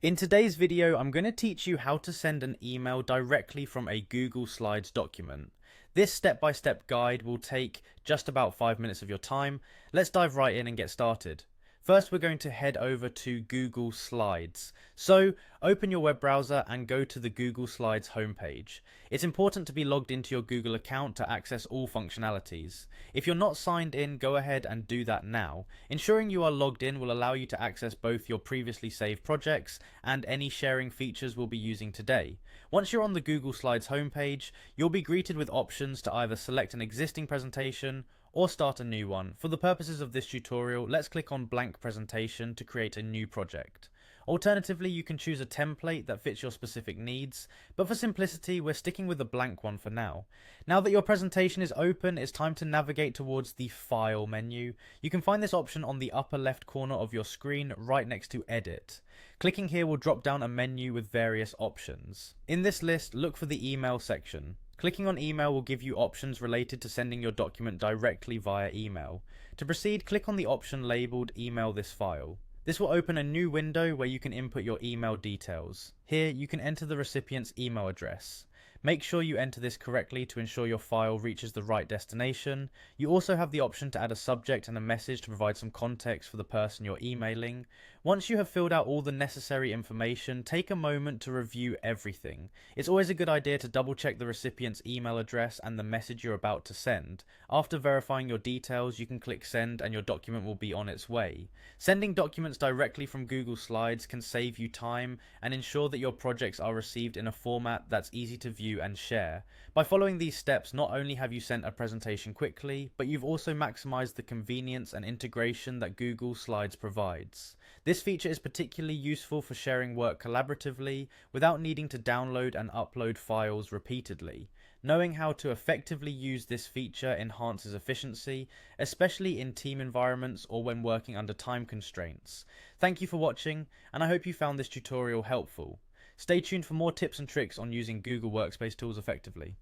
In today's video, I'm going to teach you how to send an email directly from a Google Slides document. This step-by-step guide will take just about 5 minutes of your time. Let's dive right in and get started. First, we're going to head over to Google Slides. So, open your web browser and go to the Google Slides homepage. It's important to be logged into your Google account to access all functionalities. If you're not signed in, go ahead and do that now. Ensuring you are logged in will allow you to access both your previously saved projects and any sharing features we'll be using today. Once you're on the Google Slides homepage, you'll be greeted with options to either select an existing presentation or start a new one. For the purposes of this tutorial, let's click on blank presentation to create a new project. Alternatively, you can choose a template that fits your specific needs, but for simplicity, we're sticking with a blank one for now. Now that your presentation is open, it's time to navigate towards the File menu. You can find this option on the upper left corner of your screen, right next to Edit. Clicking here will drop down a menu with various options. In this list, look for the Email section. Clicking on email will give you options related to sending your document directly via email. To proceed, click on the option labelled Email this file. This will open a new window where you can input your email details. Here, you can enter the recipient's email address. Make sure you enter this correctly to ensure your file reaches the right destination. You also have the option to add a subject and a message to provide some context for the person you're emailing. Once you have filled out all the necessary information, take a moment to review everything. It's always a good idea to double check the recipient's email address and the message you're about to send. After verifying your details, you can click send and your document will be on its way. Sending documents directly from Google Slides can save you time and ensure that your projects are received in a format that's easy to view and share. By following these steps, not only have you sent a presentation quickly, but you've also maximized the convenience and integration that Google Slides provides. This feature is particularly useful for sharing work collaboratively without needing to download and upload files repeatedly. Knowing how to effectively use this feature enhances efficiency, especially in team environments or when working under time constraints. Thank you for watching, and I hope you found this tutorial helpful. Stay tuned for more tips and tricks on using Google Workspace tools effectively.